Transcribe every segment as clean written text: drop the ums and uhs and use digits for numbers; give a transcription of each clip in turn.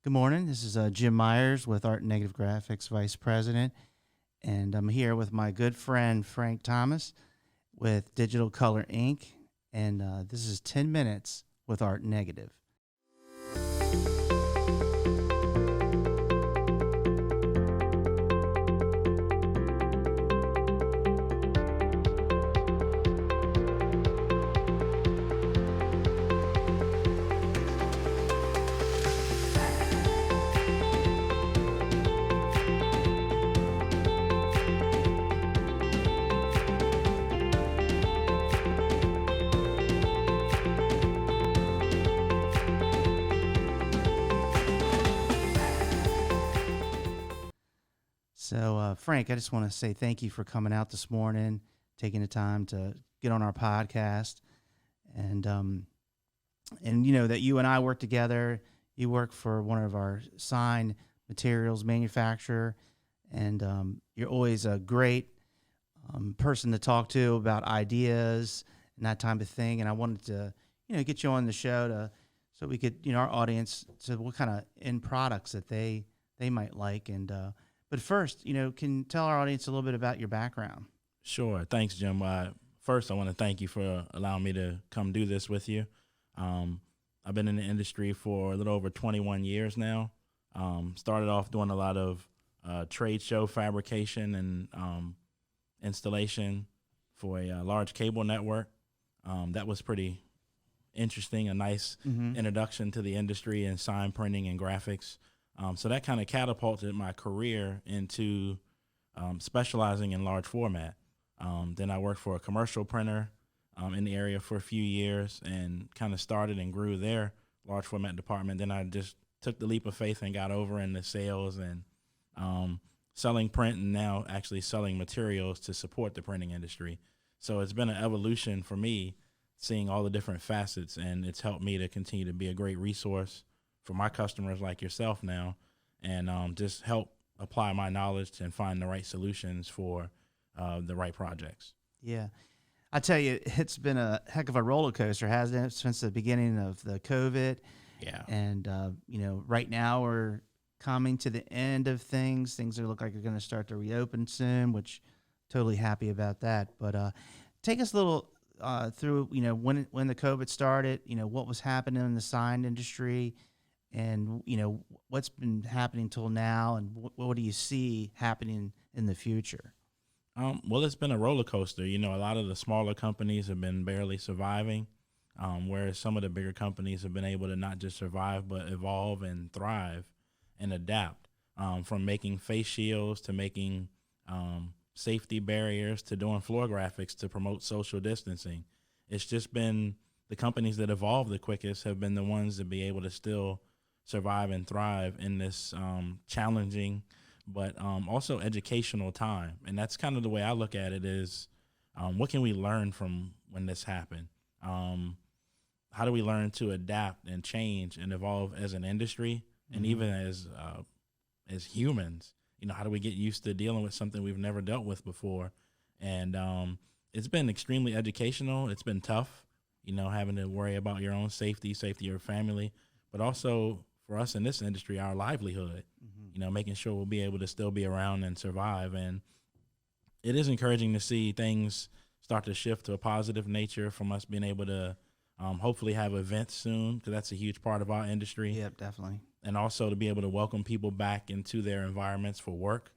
Good morning. This is Jim Myers with Art and Negative Graphics Vice President, and I'm here with my good friend Frank Thomas with Digital Color Inc. And this is 10 Minutes with Art Negative. So, Frank, I just want to say thank you for coming out this morning, taking the time to get on our podcast, and you know that you and I work together. You work for one of our sign materials manufacturer, and you're always a great person to talk to about ideas and that type of thing. And I wanted to, get you on the show so we could, our audience, so what kind of end products that they might like. And but first, can you tell our audience a little bit about your background? Sure. Thanks, Jim. First, I want to thank you for allowing me to come do this with you. I've been in the industry for a little over 21 years now. Started off doing a lot of trade show fabrication and installation for a large cable network. That was pretty interesting, a nice introduction to the industry and sign printing and graphics. So that kind of catapulted my career into specializing in large format. Then I worked for a commercial printer in the area for a few years and kind of started and grew their large format department. Then I just took the leap of faith and got over into sales and selling print, and now actually selling materials to support the printing industry. So it's been an evolution for me, seeing all the different facets, and it's helped me to continue to be a great resource for my customers like yourself now, and just help apply my knowledge and find the right solutions for the right projects. Yeah. I tell you, it's been a heck of a roller coaster, hasn't it, since the beginning of the COVID? Yeah. And, right now we're coming to the end of things. Things look like they're going to start to reopen soon, which totally happy about that. But take us a little through, when the COVID started, what was happening in the sign industry, and, what's been happening till now, and what do you see happening in the future? Well, it's been a roller coaster. A lot of the smaller companies have been barely surviving, whereas some of the bigger companies have been able to not just survive, but evolve and thrive and adapt, from making face shields to making safety barriers to doing floor graphics to promote social distancing. It's just been the companies that evolve the quickest have been the ones to be able to still survive and thrive in this challenging but also educational time. And that's kind of the way I look at it is, what can we learn from when this happened? How do we learn to adapt and change and evolve as an industry, and even as humans? How do we get used to dealing with something we've never dealt with before? And it's been extremely educational. It's been tough, having to worry about your own safety of your family, but also for us in this industry, our livelihood, making sure we'll be able to still be around and survive. And it is encouraging to see things start to shift to a positive nature from us being able to hopefully have events soon, because that's a huge part of our industry. Yep, definitely. And also to be able to welcome people back into their environments for work.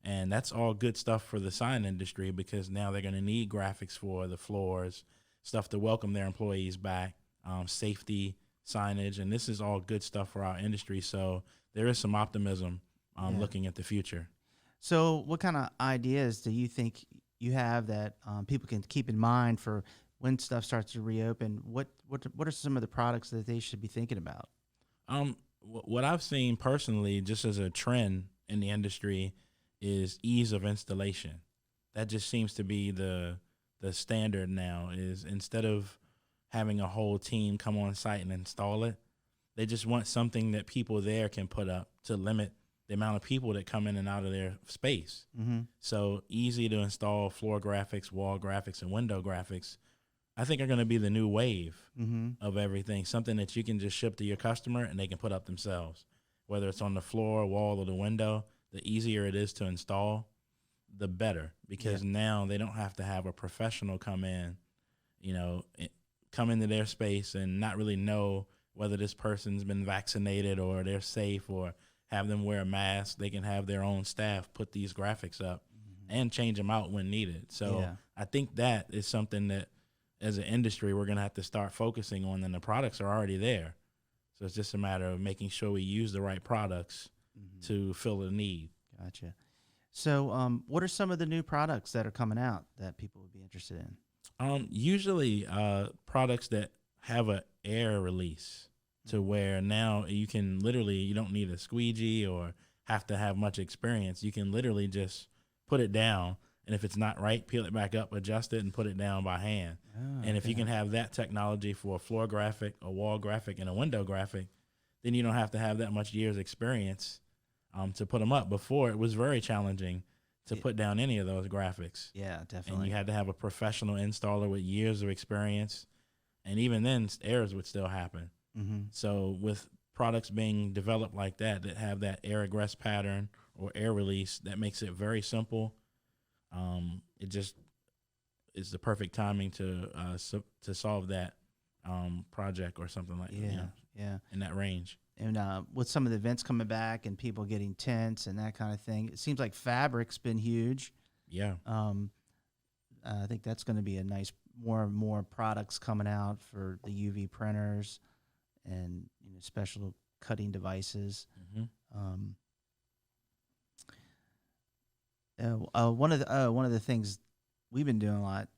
And that's all good stuff for the sign industry, because now they're going to need graphics for the floors, stuff to welcome their employees back, safety, signage, and this is all good stuff for our industry. So there is some optimism looking at the future. So what kind of ideas do you think you have that people can keep in mind for when stuff starts to reopen? What are some of the products that they should be thinking about? What I've seen personally, just as a trend in the industry, is ease of installation. That just seems to be the standard now, is instead of having a whole team come on site and install it, they just want something that people there can put up to limit the amount of people that come in and out of their space. So easy to install floor graphics, wall graphics, and window graphics, I think are going to be the new wave of everything, something that you can just ship to your customer and they can put up themselves. whether it's on the floor, wall, or the window, the easier it is to install, the better, because now they don't have to have a professional come in, come into their space and not really know whether this person's been vaccinated or they're safe, or have them wear a mask. They can have their own staff put these graphics up and change them out when needed. So I think that is something that as an industry we're going to have to start focusing on, and the products are already there. So it's just a matter of making sure we use the right products to fill the need. Gotcha. So what are some of the new products that are coming out that people would be interested in? Usually products that have an air release to where now you can literally, you don't need a squeegee or have to have much experience. You can literally just put it down, and if it's not right, peel it back up, adjust it, and put it down by hand. And if you can have that technology for a floor graphic, a wall graphic, and a window graphic, then you don't have to have that much years experience to put them up. Before, it was very challenging to put down any of those graphics. Yeah, definitely. And you had to have a professional installer with years of experience. And even then, errors would still happen. So with products being developed like that, that have that air egress pattern or air release, that makes it very simple. It just is the perfect timing to solve that project or something like that. In that range. And with some of the events coming back and people getting tents and that kind of thing, it seems like fabric's been huge. Yeah. I think that's going to be a nice, more and more products coming out for the UV printers and special cutting devices. One of the things we've been doing a lot,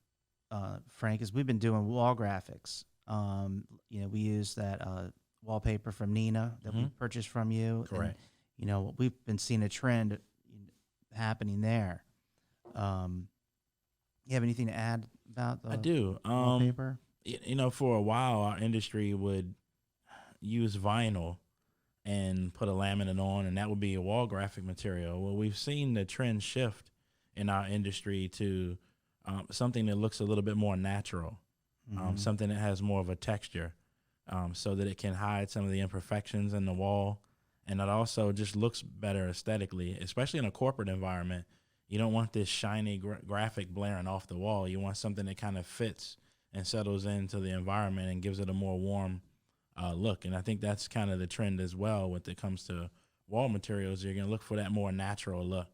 Frank, is we've been doing wall graphics. We use that wallpaper from Nina that we purchased from you. Correct. And, we've been seeing a trend happening there. You have anything to add about the I do. wallpaper? For a while, our industry would use vinyl and put a laminate on, and that would be a wall graphic material. Well, we've seen the trend shift in our industry to something that looks a little bit more natural, something that has more of a texture, so that it can hide some of the imperfections in the wall, and it also just looks better aesthetically, especially in a corporate environment. You don't want this shiny graphic blaring off the wall. You want something that kind of fits and settles into the environment and gives it a more warm look. And I think that's kind of the trend as well when it comes to wall materials. You're going to look for that more natural look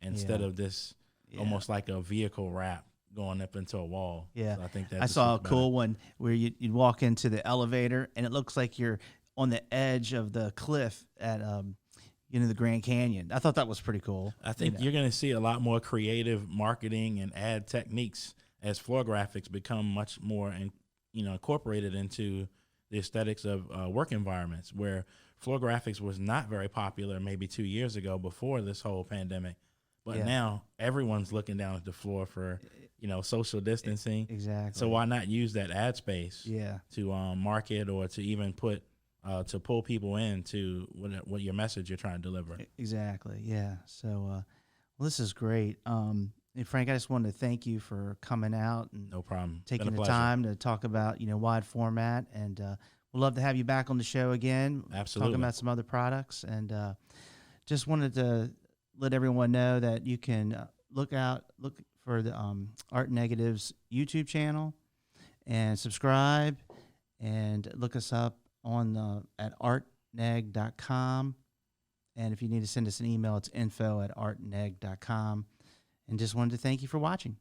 instead of this almost like a vehicle wrap going up into a wall. Yeah. So I think that I saw a cool one where you'd walk into the elevator and it looks like you're on the edge of the cliff at the Grand Canyon. I thought that was pretty cool. I think you're going to see a lot more creative marketing and ad techniques as floor graphics become much more incorporated into the aesthetics of work environments, where floor graphics was not very popular maybe 2 years ago before this whole pandemic. But now everyone's looking down at the floor for, social distancing. Exactly. So why not use that ad space to market or to even put to pull people into what your message you're trying to deliver. Exactly. Yeah. So, well, this is great. And Frank, I just wanted to thank you for coming out and no problem, taking the time to talk about wide format, and we'd love to have you back on the show again. Absolutely, talking about some other products, and just wanted to let everyone know that you can look for the Art Negatives YouTube channel and subscribe, and look us up on at artneg.com. And if you need to send us an email, it's info@artneg.com. And just wanted to thank you for watching.